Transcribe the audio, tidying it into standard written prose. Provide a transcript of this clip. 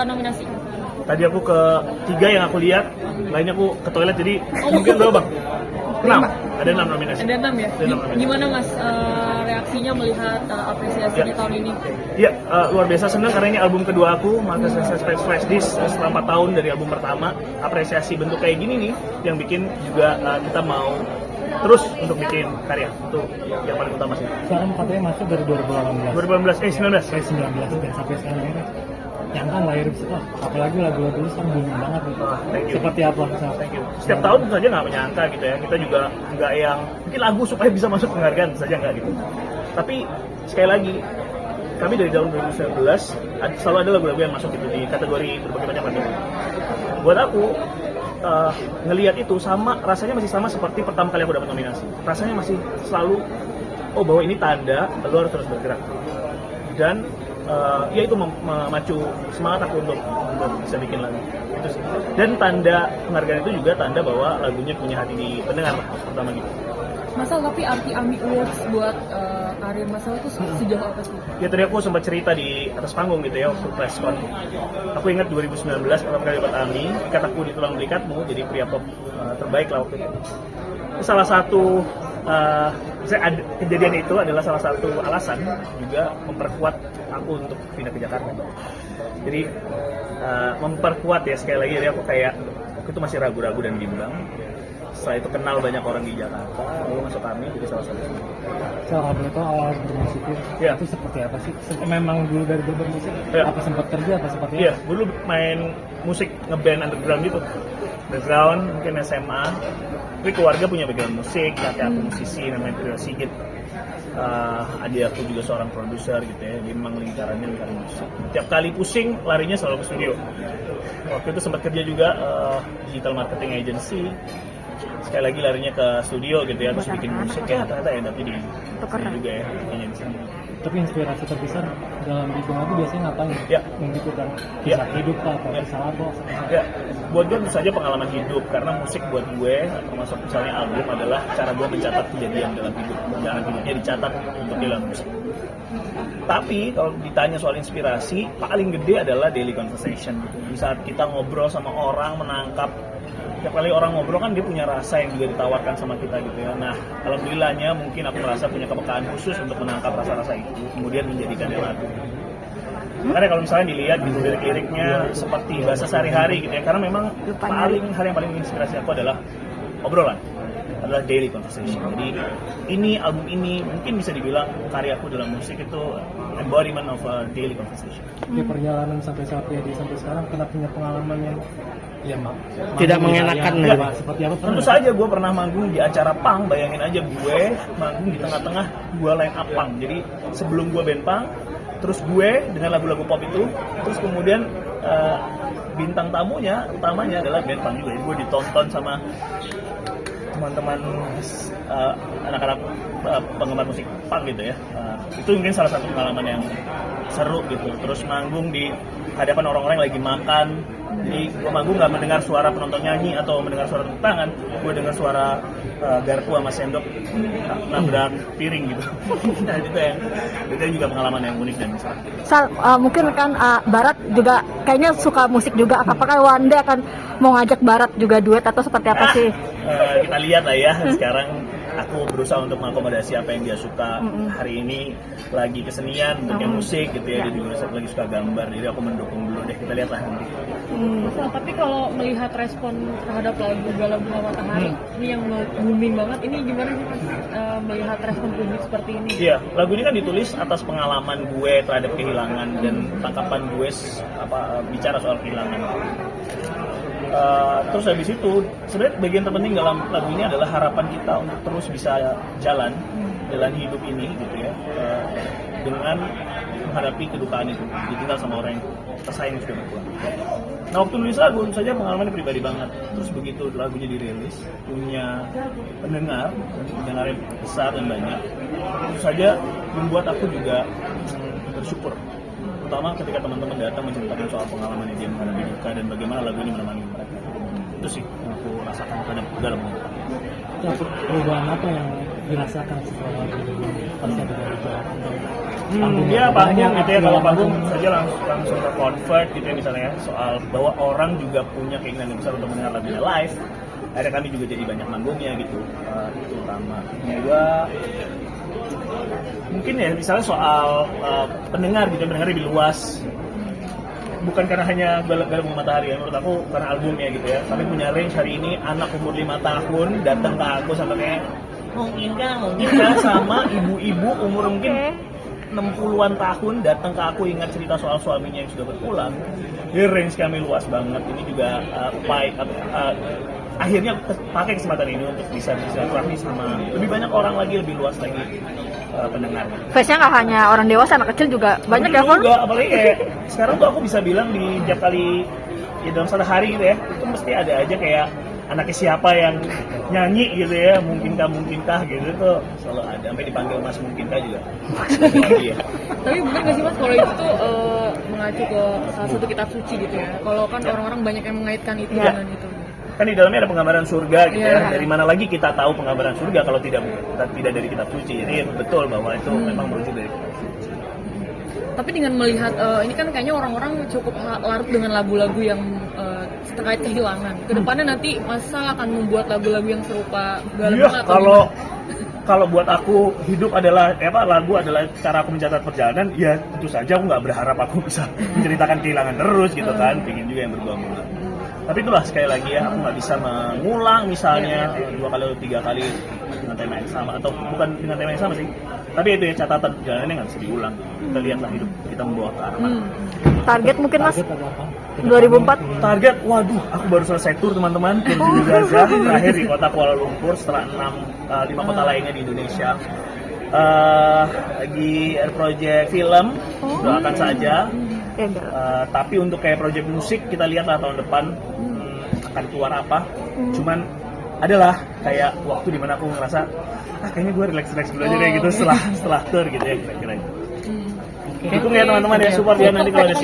Nominasi? Tadi aku ke 3 yang aku lihat, lainnya aku ke toilet, jadi mungkin berapa bang? 6, ada 6 nominasi. Ada 6 ya? Gimana mas reaksinya melihat apresiasinya tahun ini? Iya, luar biasa senang karena ini album kedua aku, Maka Flash Disk setelah 4 tahun dari album pertama. Apresiasi bentuk kayak gini nih yang bikin juga kita mau terus untuk bikin karya, itu yang paling utama sih. Sekarang katanya masuk dari 19 dan sampai sekarang ini yang kan lahir apalagi lagu-lagu kan booming banget gitu. Seperti apa? Thank you. Setiap tahun tentu saja nggak menyangka gitu ya, kita juga nggak yang bikin lagu supaya bisa masuk penghargaan saja, nggak gitu. Tapi sekali lagi kami dari tahun 2019 selalu ada lagu-lagu yang masuk gitu di kategori berbagai macam lagu. Buat aku ngelihat itu rasanya masih sama seperti pertama kali aku dapat nominasi. Rasanya masih selalu bahwa ini tanda lo harus terus bergerak. Dan ya itu memacu semangat aku untuk bisa bikin lagu itu sih. Dan tanda penghargaan itu juga tanda bahwa lagunya punya hati di pendengar pertama gitu. Masal, tapi arti AMI Awards buat karir Masal itu sejauh apa sih? Ya tadi aku sempat cerita di atas panggung gitu ya waktu press con. Aku ingat 2019 pertama kali dapat AMI, kataku di tulang belikatmu jadi pria pop terbaik lah waktu itu. Salah satu kejadian itu adalah salah satu alasan juga memperkuat aku untuk pindah ke Jakarta. Jadi memperkuat ya, sekali lagi jadi aku kayak waktu itu masih ragu-ragu dan bimbang. Setelah itu kenal banyak orang di Jakarta, lalu masuk kami jadi salah satu. Kalau itu awal bermusik ya. Itu seperti apa sih? Memang dulu dari bermusik ya. Apa sempat kerja apa seperti apa? Iya, dulu main musik ngeband underground gitu. Underground mungkin SMA. Tapi keluarga punya background musik, kakek aku musisi namanya Trio Sigit. Adik aku juga seorang produser gitu ya, jadi memang lingkaran musik. Tiap kali pusing larinya selalu ke studio. Waktu itu sempat kerja juga digital marketing agency. Sekali lagi larinya ke studio gitu ya, terus bikin musik ya, ternyata enak di sini juga ya, bikinnya di sini. Tapi inspirasi terbesar dalam bikin lagu biasanya ngapain? Ya. Membutuhkan kisah hidup atau kisah lagu? Ya, buat gue tentu saja pengalaman hidup, karena musik buat gue, termasuk misalnya album adalah cara gue mencatat kejadian dalam hidup. Perjalanan hidupnya dicatat untuk dalam musik. Tapi kalau ditanya soal inspirasi, paling gede adalah daily conversation gitu. Di saat kita ngobrol sama orang, menangkap setiap kali orang ngobrol kan dia punya rasa yang juga ditawarkan sama kita gitu ya. Nah, alhamdulillahnya mungkin aku merasa punya kepekaan khusus untuk menangkap rasa-rasa itu, kemudian menjadikannya lagu. Karena kalau misalnya dilihat gitu dari liriknya seperti bahasa sehari-hari gitu ya, karena memang hal yang paling menginspirasi aku adalah obrolan, adalah daily conversation. Jadi ini album ini mungkin bisa dibilang karyaku dalam musik itu embodiment of a daily conversation. Di perjalanan sampai sekarang pernah punya pengalaman yang tidak mengenakan ya, seperti apa? Tentu saja gue pernah manggung di acara punk, bayangin aja gue manggung di tengah-tengah gue line up punk. Jadi sebelum gue band punk, terus gue dengan lagu-lagu pop itu, terus kemudian bintang tamunya utamanya adalah band punk juga. Jadi gue ditonton sama teman-teman anak-anak penggemar musik punk gitu ya. Itu mungkin salah satu pengalaman yang seru gitu. Terus manggung di hadapan orang-orang yang lagi makan. Jadi gue manggung nggak mendengar suara penonton nyanyi atau mendengar suara tepuk tangan, gue dengar suara garpu sama sendok nabrak piring gitu. Nah itu juga pengalaman yang unik dan besar. Mungkin kan Barat juga kayaknya suka musik juga. Apakah one day akan mau ngajak Barat juga duet atau seperti apa sih? Kita lihat lah ya. Sekarang aku berusaha untuk mengakomodasi apa yang dia suka. Hari ini lagi kesenian, bentuknya musik gitu ya. Dia juga lagi suka gambar, jadi aku mendukung dulu deh. Kita lihat lah nanti. Tapi kalau melihat respon terhadap lagu Galau Bunga Matahari ini yang booming banget, ini gimana sih melihat respon publik seperti ini? Iya, lagu ini kan ditulis atas pengalaman gue terhadap kehilangan dan tangkapan gue bicara soal kehilangan. Terus habis itu sebenarnya bagian terpenting dalam lagu ini adalah harapan kita untuk terus bisa jalan hidup ini gitu ya. dengan menghadapi kedukaan itu, ditinggal sama orang yang tersayang sudah berpulang. Nah waktu nulis lagu saja pengalaman pribadi banget. Terus begitu lagunya dirilis, punya pendengar yang besar dan banyak, itu saja membuat aku juga bersyukur. Terutama ketika teman-teman datang menceritakan soal pengalaman yang dia menghadapi duka dan bagaimana lagu ini menemani mereka. Itu sih yang aku rasakan dalam Perubahan apa yang dirasakan setelah lagu ini? Pasti ada Dia panggung gitu ya, kalau panggung saja langsung ke convert gitu ya misalnya soal bahwa orang juga punya keinginan yang besar untuk mendengar lagunya live. Akhirnya kami juga jadi banyak manggungnya gitu, itu utama. Juga mungkin ya misalnya soal pendengar gitu, pendengar lebih luas. Bukan karena hanya Galak Matahari ya, menurut aku karena albumnya gitu ya. Kami punya range hari ini anak umur 5 tahun datang ke aku sampai kayak mungkin sama ibu-ibu umur mungkin 60-an tahun datang ke aku ingat cerita soal suaminya yang sudah berpulang. Jadi range kami luas banget. Ini juga akhirnya pakai kesempatan ini untuk bisa bersilaturahmi sama lebih banyak orang lagi, lebih luas lagi pendengarnya. Face-nya nggak hanya orang dewasa, anak kecil juga banyak ya, Kon? Juga, apalagi kayak sekarang tuh aku bisa bilang di tiap kali ya dalam satu hari gitu ya, itu mesti ada aja kayak anaknya siapa yang nyanyi gitu ya, mungkinkah gitu tuh selalu ada, sampai dipanggil Mas mungkinkah juga. Iya. Tapi bener nggak sih Mas kalau itu tuh mengacu ke salah satu kitab suci gitu ya? Kalau kan orang-orang banyak yang mengaitkan itu dengan itu. Kan di dalamnya ada penggambaran surga gitu ya. Yeah. Dari mana lagi kita tahu penggambaran surga kalau tidak dari kitab suci. Jadi betul bahwa itu memang merujuk dari kitab suci. Tapi dengan melihat ini kan kayaknya orang-orang cukup larut dengan lagu-lagu yang terkait kehilangan. Kedepannya nanti Masal akan membuat lagu-lagu yang serupa Iya, kalau buat aku hidup adalah lagu adalah cara aku mencatat perjalanan, ya tentu saja aku nggak berharap aku bisa menceritakan kehilangan terus gitu kan. Pengen juga yang berbunga-bunga. Tapi itulah sekali lagi ya, aku nggak bisa mengulang misalnya 2 kali atau 3 kali dengan tema yang sama, atau bukan dengan tema yang sama sih, tapi itu ya catatan perjalanannya nggak bisa diulang. Kita lihatlah hidup kita membawa ke arah mana. Target mungkin Mas Target ada apa? 2004. Target, waduh, aku baru selesai tour teman-teman, tur di Gaza, terakhir di kota Kuala Lumpur setelah 5 kota lainnya di Indonesia. Lagi project film, doakan saja. Tapi untuk kayak project musik kita lihatlah tahun depan akan keluar apa. Cuman adalah kayak waktu dimana aku ngerasa kayaknya gue relax dulu aja deh gitu setelah tour gitu ya kira-kira. Dukung ya teman-teman ya, support ya nanti kalau ada